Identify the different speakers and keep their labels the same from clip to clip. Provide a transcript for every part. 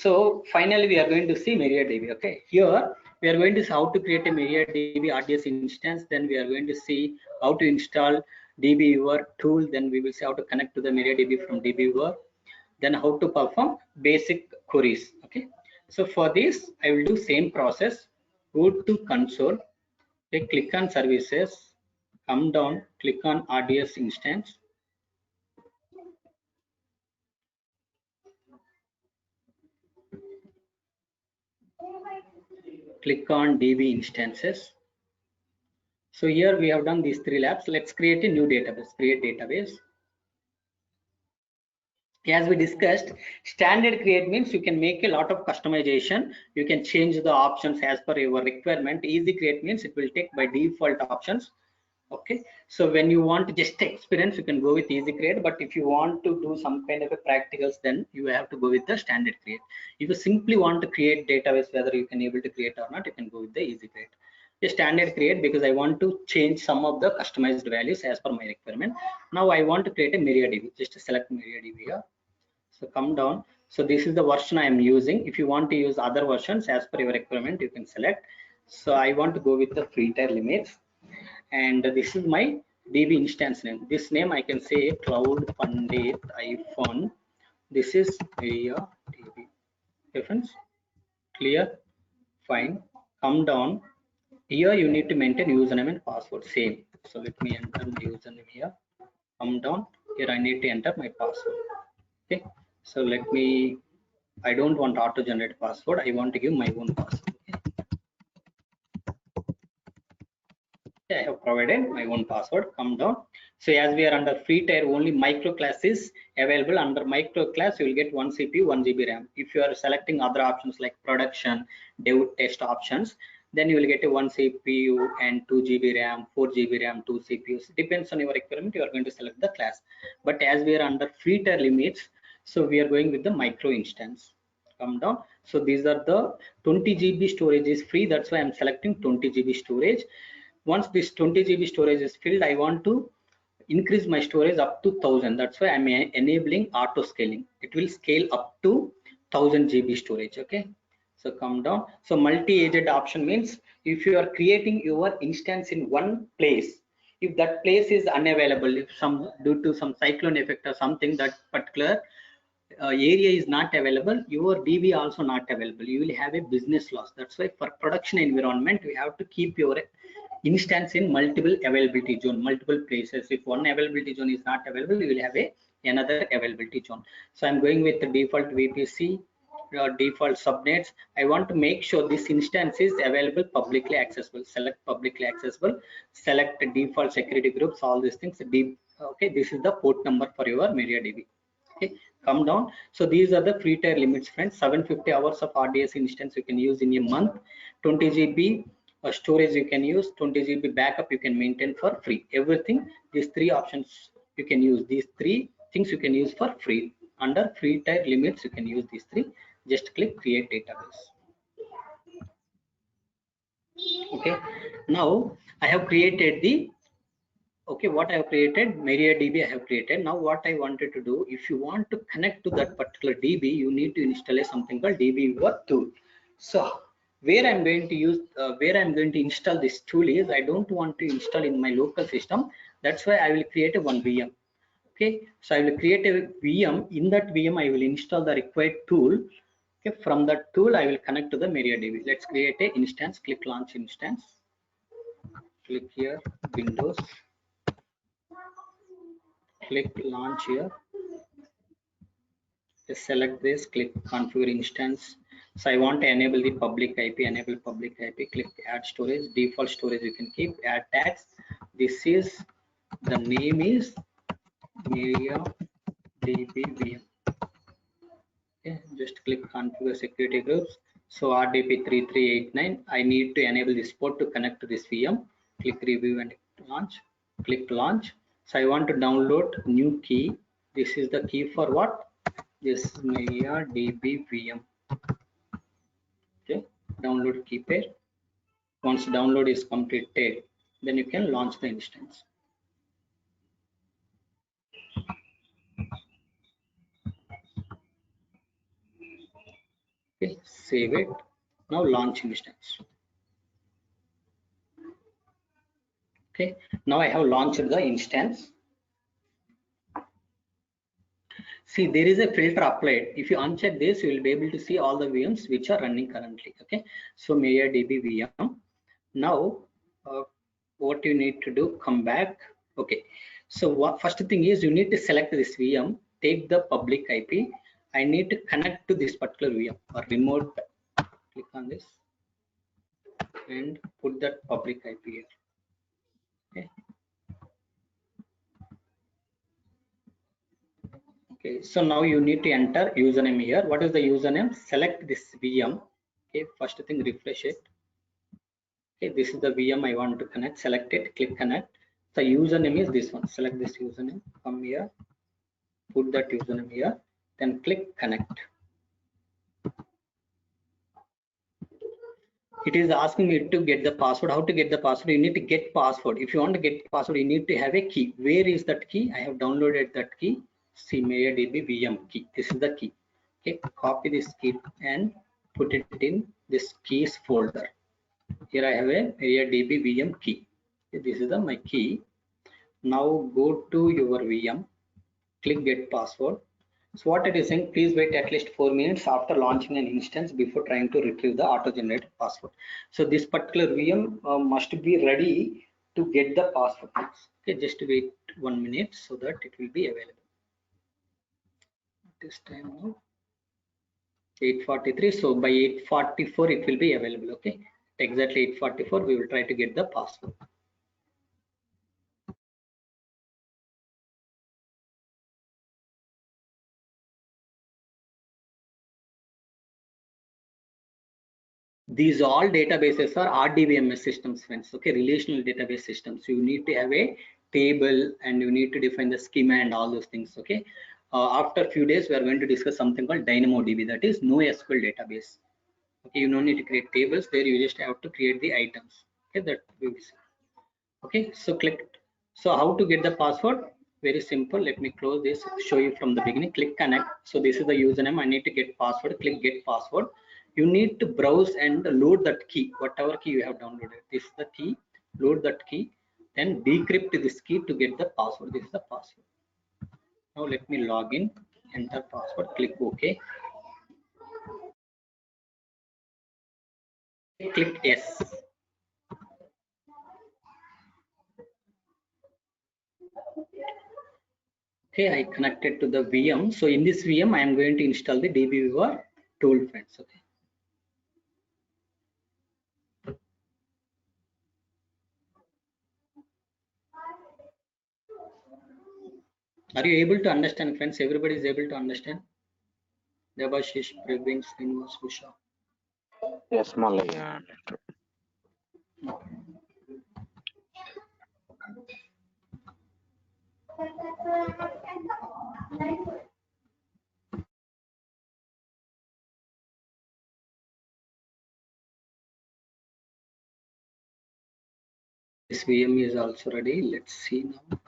Speaker 1: So finally, we are going to see MariaDB. Okay, here we are going to see how to create a MariaDB RDS instance. Then we are going to see how to install DBviewer tool. Then we will see how to connect to the MariaDB from DBviewer. Then how to perform basic queries. Okay, so for this, I will do same process. Go to console. Okay, click on services. Come down. Click on RDS instance. Click on DB instances. So here we have done these 3 labs. Let's create a new database. Create database. As we discussed, standard create means you can make a lot of customization. You can change the options as per your requirement. Easy create means it will take by default options. Okay, so when you want just experience, you can go with easy create, but if you want to do some kind of a practicals, then you have to go with the standard create. If you simply want to create database, whether you can able to create or not, you can go with the easy create. A standard create because I want to change some of the customized values as per my requirement. Now I want to create a MariaDB. Just select MariaDB here. So come down. So this is the version I am using. If you want to use other versions as per your requirement, you can select. So I want to go with the free tier limits, and this is my DB instance name. This name I can say Cloud Pandit iPhone. This is area DB. Reference clear, fine. Come down. Here you need to maintain username and password same. So let me enter my username here. Come down. Here I need to enter my password. Okay. So let me. I don't want auto generate password. I want to give my own password. I have provided my own password. Come down. So as we are under free tier, only micro class is available. Under micro class, you will get 1 CPU, 1 GB RAM. If you are selecting other options like production, dev test options, then you will get a 1 CPU and 2 GB RAM, 4 GB RAM, 2 CPUs. Depends on your requirement. You are going to select the class. But as we are under free tier limits, so we are going with the micro instance. Come down. So these are the 20 GB storage is free. That's why I'm selecting 20 GB storage. Once this 20 GB storage is filled, I want to increase my storage up to 1000. That's why I'm enabling auto scaling. It will scale up to 1000 GB storage. Okay, so come down. So multi-agent option means if you are creating your instance in one place, if that place is unavailable, if some due to some cyclone effect or something, that particular area is not available, your DB also not available, you will have a business loss. That's why for production environment, we have to keep your instance in multiple availability zone, multiple places. If one availability zone is not available, you will have another availability zone. So I'm going with the default VPC default subnets. I want to make sure this instance is available publicly accessible. Select publicly accessible, select default security groups, all these things. Okay, this is the port number for your MariaDB. Okay, come down. So these are the free tier limits, friends. 750 hours of RDS instance you can use in a month. 20 GB storage you can use, 20 GB backup you can maintain for free. Everything, these 3 options you can use, these 3 things you can use for free. Under free tier limits you can use these 3. Just click create database. Okay, now I have created the what I have created, MariaDB I have created. Now what I wanted to do, if you want to connect to that particular DB, you need to install something called DBviewer tool. So where I'm going to use, where I'm going to install this tool is, I don't want to install in my local system. That's why I will create a one VM. Okay, so I will create a VM. In that VM, I will install the required tool. Okay, from that tool, I will connect to the MariaDB. Let's create a instance. Click launch instance. Click here, Windows. Click launch here. Just select this. Click configure instance. So I want to enable the public IP. Enable public IP. Click add storage. Default storage you can keep. Add tags. This is the name is MariaDB VM. Okay, just click configure security groups. So RDP3389, I need to enable this port to connect to this VM. Click review and launch. Click launch. So I want to download new key. This is the key for what? This MariaDB VM. Okay, download key pair. Once download is completed, then you can launch the instance. Okay, save it. Now launch instance. Okay, now I have launched the instance. See, there is a filter applied. If you uncheck this, you will be able to see all the VMs which are running currently. Okay, so MariaDB VM. Now, what you need to do, come back. Okay, so what first thing is you need to select this VM, take the public IP. I need to connect to this particular VM or remote. Click on this and put that public IP here. Okay. Okay, so now you need to enter username here. What is the username? Select this VM. Okay, first thing, refresh it. Okay, this is the VM I want to connect. Select it, click connect. The username is this one. Select this username. Come here, put that username here, then click connect. It is asking me to get the password. How to get the password? You need to get password. If you want to get password, you need to have a key. Where is that key? I have downloaded that key. See, MariaDB VM key. This is the key. Okay, copy this key and put it in this keys folder. Here I have a MariaDB VM key. Okay, this is my key. Now go to your VM, click get password. So what it is saying, please wait at least 4 minutes after launching an instance before trying to retrieve the auto-generated password. So this particular VM must be ready to get the password. Okay, just wait 1 minute so that it will be available. This time now 8:43. So by 8:44 it will be available. Okay, exactly 8:44 we will try to get the password. These all databases are RDBMS systems, friends. Okay, relational database systems. You need to have a table and you need to define the schema and all those things. Okay, after a few days we are going to discuss something called DynamoDB, that is NoSQL database. Okay, you don't need to create tables there, you just have to create the items. Okay, that we will see. Okay, so click. So how to get the password? Very simple. Let me close this, show you from the beginning. Click connect. So this is the username. I need to get password. Click get password. You need to browse and load that key, whatever key you have downloaded. This is the key. Load that key, then decrypt this key to get the password. This is the password. Now let me log in, enter password, click OK. Click yes. Okay, I connected to the VM. So in this VM, I am going to install the DBViewer tool, friends. Okay. Are you able to understand, friends? Everybody is able to understand? Debashish, Praveen, Srinivas, Usha.
Speaker 2: Yes, Malaya.
Speaker 1: This VM is also ready. Let's see now.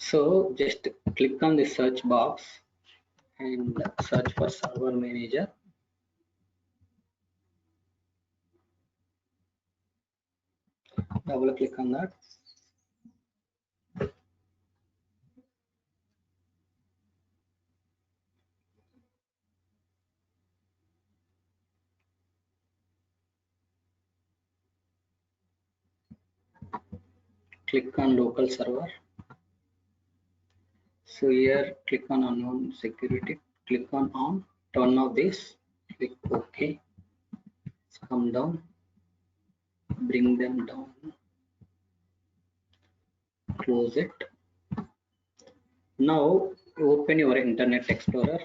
Speaker 1: So just click on the search box and search for Server Manager. Double click on that. Click on local server. So here click on unknown security. Click on, turn off this. Click OK. Come down. Bring them down. Close it. Now open your Internet Explorer.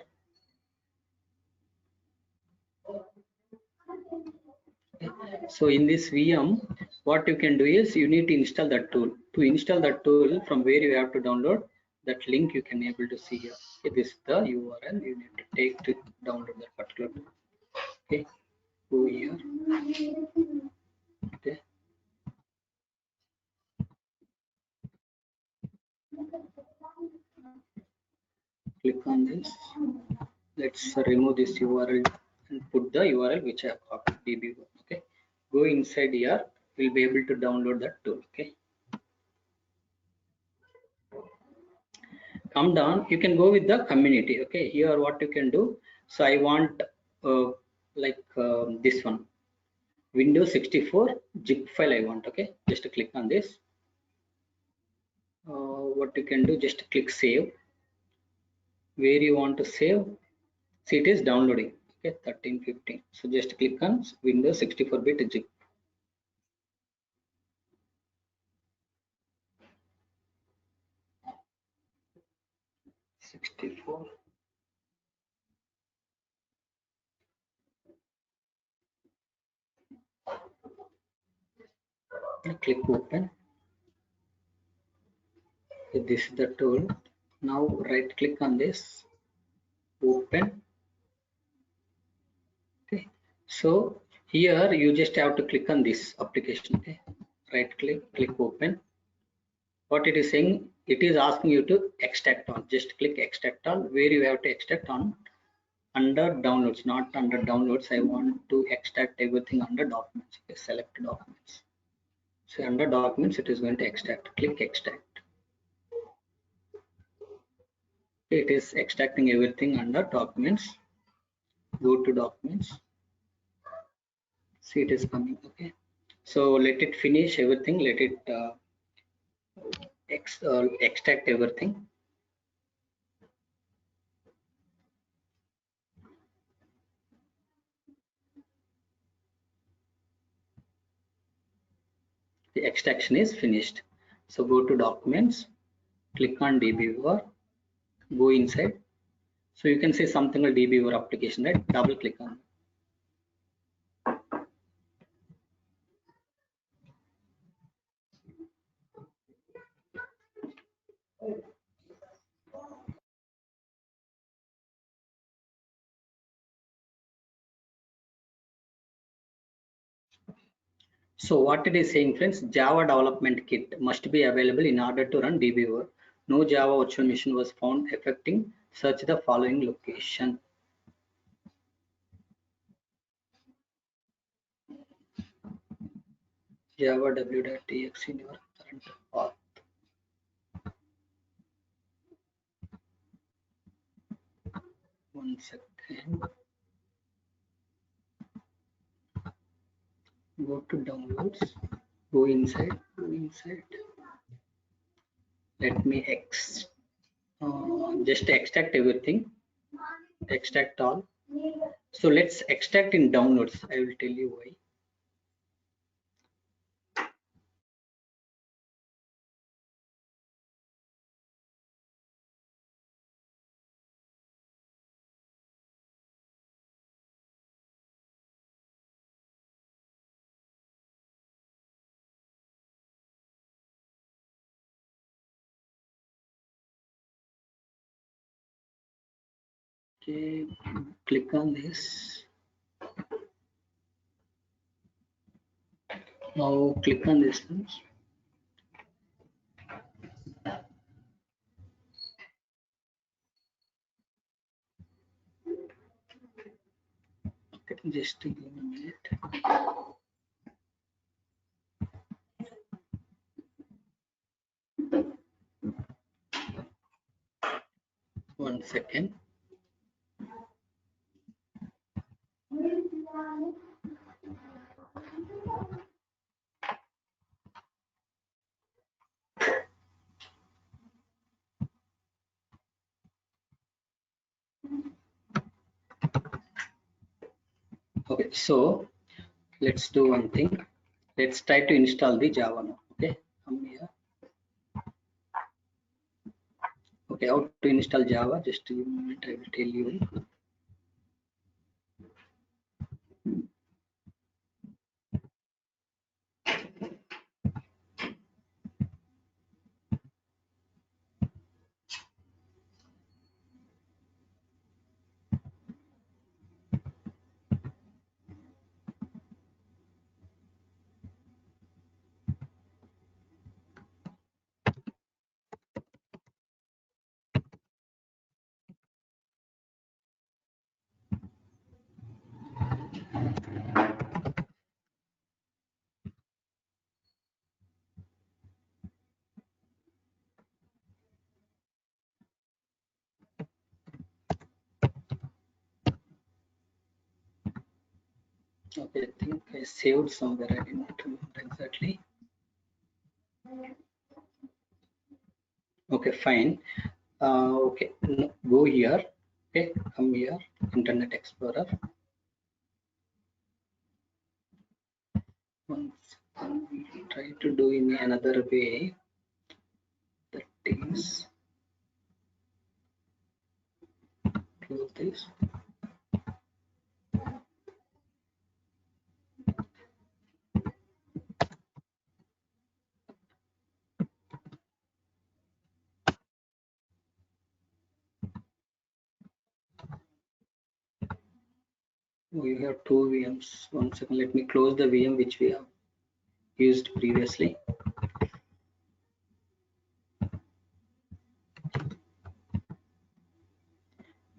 Speaker 1: So in this VM, what you can do is you need to install that tool. To install that tool, from where you have to download that link, you can able to see here. Okay, this is the URL you need to take to download that particular tool. Okay, go here. Okay. Click on this. Let's remove this URL and put the URL which I have copied, db1. Okay, go inside here, we'll be able to download that tool. Okay, come down, you can go with the community. Okay, here what you can do, so I want this one, Windows 64 zip file I want. Okay, just click on this. What you can do, just click save. Where you want to save, see it is downloading. Okay, 1315. So just click on Windows 64-bit zip. Click open. This is the tool. Now right click on this, open. Okay, so here you just have to click on this application. Okay, right click open. What it is saying, it is asking you to extract all. Just click extract all. Where you have to extract on, under downloads, not under downloads. I want to extract everything under documents. Okay, select documents. So under documents it is going to extract. Click extract. It is extracting everything under documents. Go to documents. See, it is coming. Okay, so let it finish everything. Let it extract everything. The extraction is finished. So go to documents, click on dbviewer, go inside. So you can see something like dbviewer application, right? Double click on it. So what it is saying, friends, Java development kit must be available in order to run dbviewer. No Java virtual machine was found affecting. Search the following location. Java w.txt in your current path. One second. Go to downloads. Go inside. Go inside. Let me just extract everything. Extract all. So let's extract in downloads. I will tell you why. Okay, click on this. Now click on this. Just give me a minute. One second. Okay, so let's do one thing. Let's try to install the Java now. Okay, come here. Okay, how to install Java? Just a moment, I will tell you. Okay, I think I saved somewhere. I didn't remember exactly. Okay, fine. Okay, go here. Okay, come here. Internet Explorer. Once try to do in another way. That is close this. We have two VMs. One second, let me close the VM which we have used previously.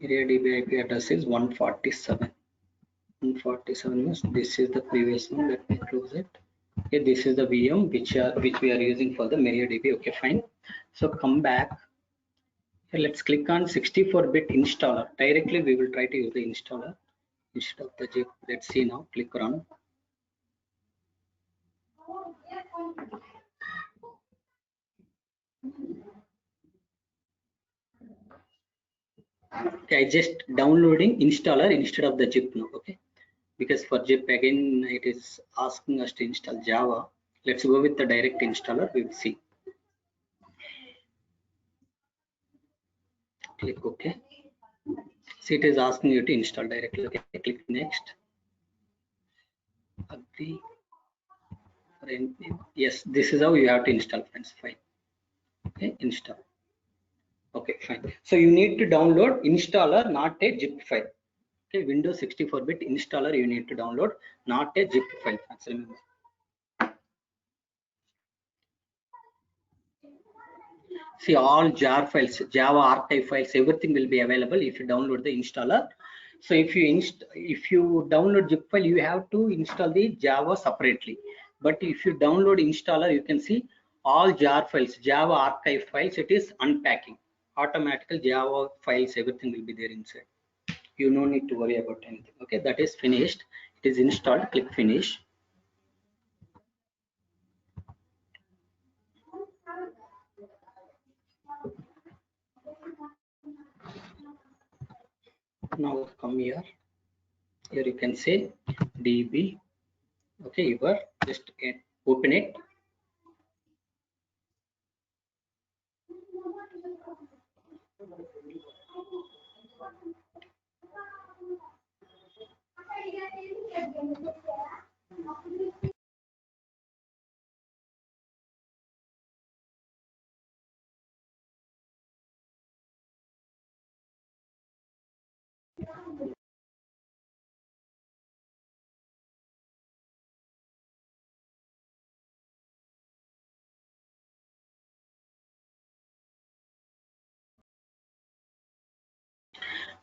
Speaker 1: MariaDB IP address is 147. 147 means this is the previous one. Let me close it. Okay, this is the VM which we are using for the MariaDB. Okay, fine. So come back. Here, let's click on 64-bit installer. Directly we will try to use the installer instead of the zip. Let's see now. Click run. Okay, I just downloading installer instead of the zip now. Okay, because for zip again it is asking us to install Java. Let's go with the direct installer. We will see. Click OK. See, it is asking you to install directly. Okay, click next. Agree. Yes, this is how you have to install, friends. Fine. Okay, install. Okay, fine. So you need to download installer, not a zip file. Okay, Windows 64-bit installer you need to download, not a zip file. Friends, remember. See, all jar files, Java archive files, everything will be available if you download the installer. So if you download zip file, you have to install the Java separately. But if you download installer, you can see all jar files, Java archive files. It is unpacking. Automatically Java files, everything will be there inside. You no need to worry about anything. Okay, that is finished. It is installed. Click finish. Now come here. Here you can say DB. Okay, you are just open it.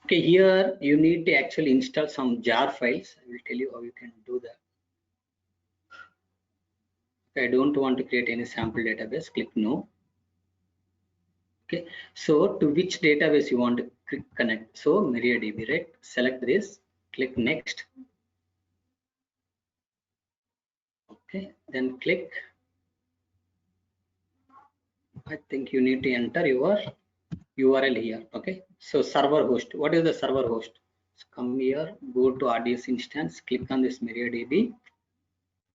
Speaker 1: Okay, here you need to actually install some jar files. I will tell you how you can do that. Okay, I don't want to create any sample database. Click no. Okay, so to which database you want to connect? So MariaDB, right? Select this. Click next. Okay, then click. I think you need to enter your URL here. Okay, so server host. What is the server host? So come here, go to RDS instance, click on this MariaDB.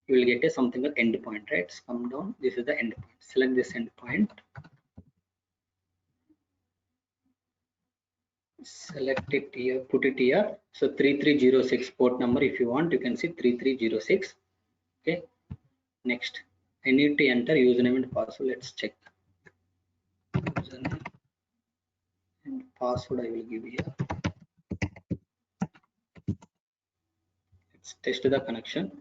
Speaker 1: You will get a something like endpoint, right? So come down. This is the endpoint. Select this endpoint. Select it here. Put it here. So 3306 port number. If you want, you can see 3306. Okay. Next, I need to enter username and password. Let's check. Username and password I will give here. Let's test the connection.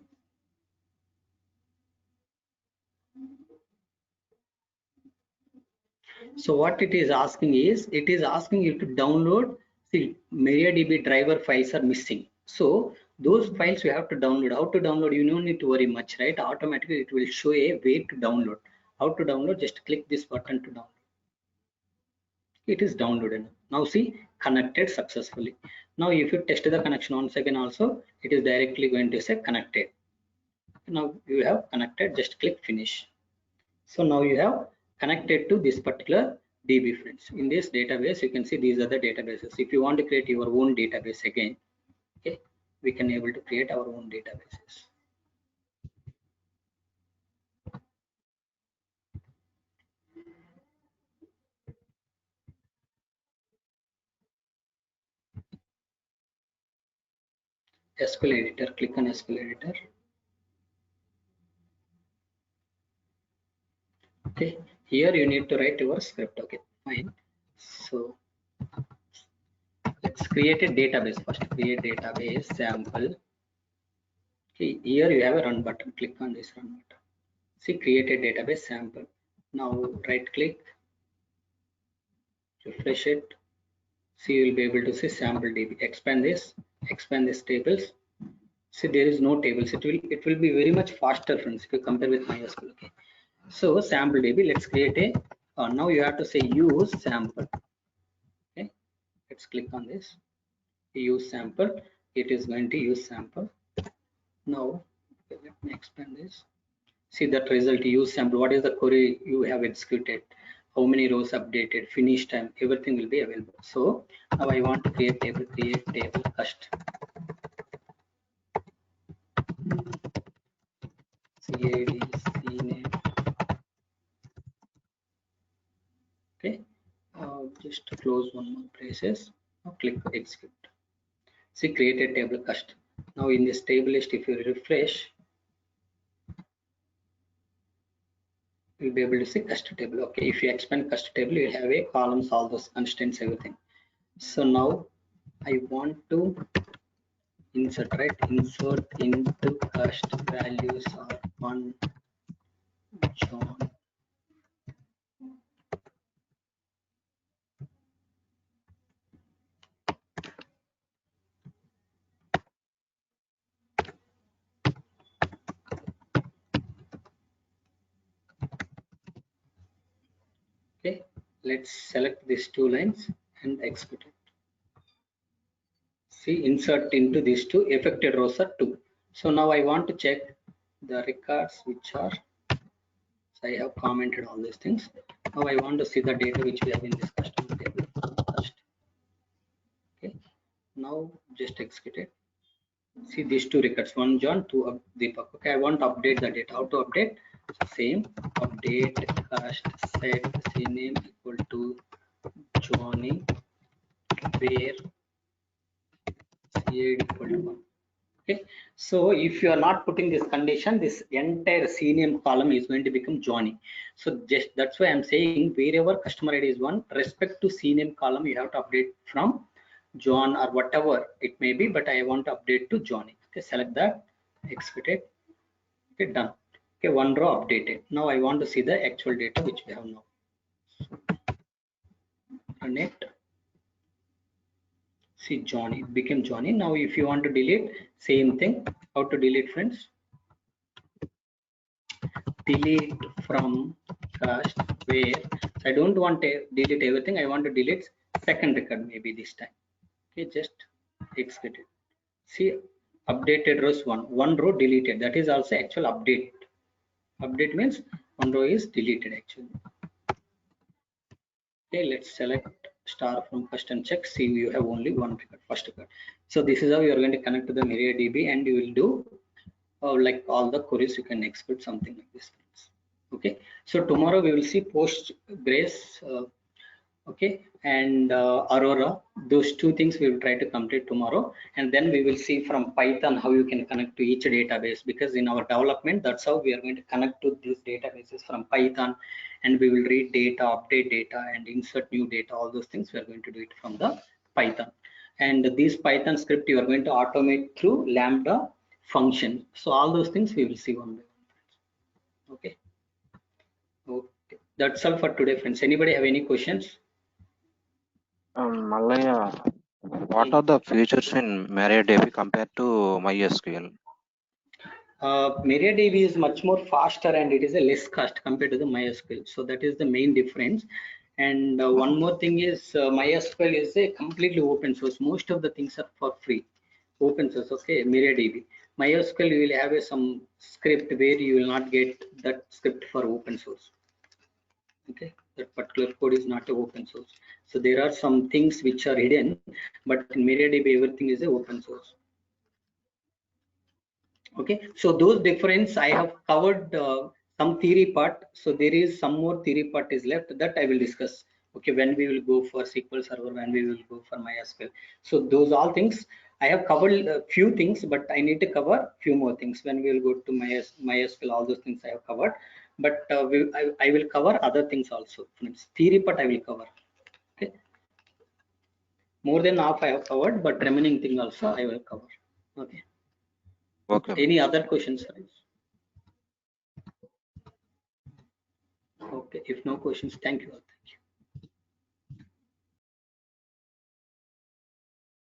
Speaker 1: So what it is asking is, it is asking you to download. See, MariaDB driver files are missing. So those files you have to download. How to download? You don't need to worry much, right? Automatically it will show a way to download. How to download? Just click this button to download. It is downloaded. Now see, connected successfully. Now if you test the connection once again also, it is directly going to say connected. Now you have connected, just click finish. So now you have connected to this particular DB, friends. In this database, you can see these are the databases. If you want to create your own database again, okay, we can able to create our own databases. SQL editor, click on SQL editor. Okay, here you need to write your script. Okay, fine. So let's create a database first. Create database sample. Okay, here you have a run button. Click on this run button. See, create a database sample. Now right click, refresh it. See, you will be able to see sample DB. Expand this tables. See, there is no tables. It will be very much faster, friends, if you compare with MySQL. Okay. So sample DB, let's create a. Now you have to say use sample. Okay. Let's click on this. Use sample. It is going to use sample. Now let me expand this. See that result, use sample. What is the query you have executed? How many rows updated? Finish time. Everything will be available. So now I want to create table. Create table cust. CAD CNAME. Okay. Just close one more places. Now click execute. See, create a table cust. Now in this table list, if you refresh, you'll be able to see cust table. Okay, if you expand cust table, you'll have a columns, all those constants, everything. So now I want to insert, right? Insert into cust values are 1 John. Okay, let's select these two lines and execute it. See, insert into these two, affected rows are 2. So now I want to check the records which are, so I have commented all these things. Now I want to see the data which we have in this customer table first. Okay, now just execute it. See these two records, 1 John, 2 Deepak. Okay, I want to update the data. How to update? Same, update cast set CNAME equal to Johnny, where CAD equal to 1. Okay, so if you are not putting this condition, this entire CNAME column is going to become Johnny. So just that's why I'm saying wherever customer ID is 1, respect to CNAME column, you have to update from John or whatever it may be, but I want to update to Johnny. Okay, select that, execute it. Okay, done. Okay, 1 row updated. Now I want to see the actual data which we have now. Run it. See, Johnny, it became Johnny. Now if you want to delete, same thing. How to delete, friends? Delete from cast where, so I don't want to delete everything. I want to delete second record maybe this time. Okay, just execute it. See, updated rows one row deleted. That is also actual update. Update means one row is deleted actually. Okay, let's select star from first and check. See, you have only one record, first record. So this is how you are going to connect to the MariaDB, and you will do like all the queries you can execute something like this. Okay, so tomorrow we will see Postgres, okay, and Aurora. Those two things we will try to complete tomorrow, and then we will see from Python how you can connect to each database, because in our development that's how we are going to connect to these databases from Python, and we will read data, update data, and insert new data. All those things we are going to do it from the Python, and this Python script you are going to automate through Lambda function. So all those things we will see one by one. Okay. Okay, that's all for today, friends. Anybody have any questions?
Speaker 2: Malaya, what are the features in MariaDB compared to MySQL?
Speaker 1: MariaDB is much more faster and it is a less cost compared to the MySQL. So that is the main difference. And one more thing is MySQL is a completely open source. Most of the things are for free, open source. Okay, MariaDB. MySQL you will have some script where you will not get that script for open source. Okay, that particular code is not open source. So there are some things which are hidden, but in MariaDB everything is a open source. Okay, so those difference I have covered some theory part. So there is some more theory part is left that I will discuss. Okay, when we will go for SQL Server, when we will go for MySQL. So those all things I have covered a few things, but I need to cover few more things. When we will go to MySQL, all those things I have covered, but I will cover other things also. Theory part I will cover. Okay, more than half I have covered, but remaining thing also I will cover. Okay.
Speaker 2: Okay.
Speaker 1: Any other questions? Okay, if no questions, thank you. Thank you.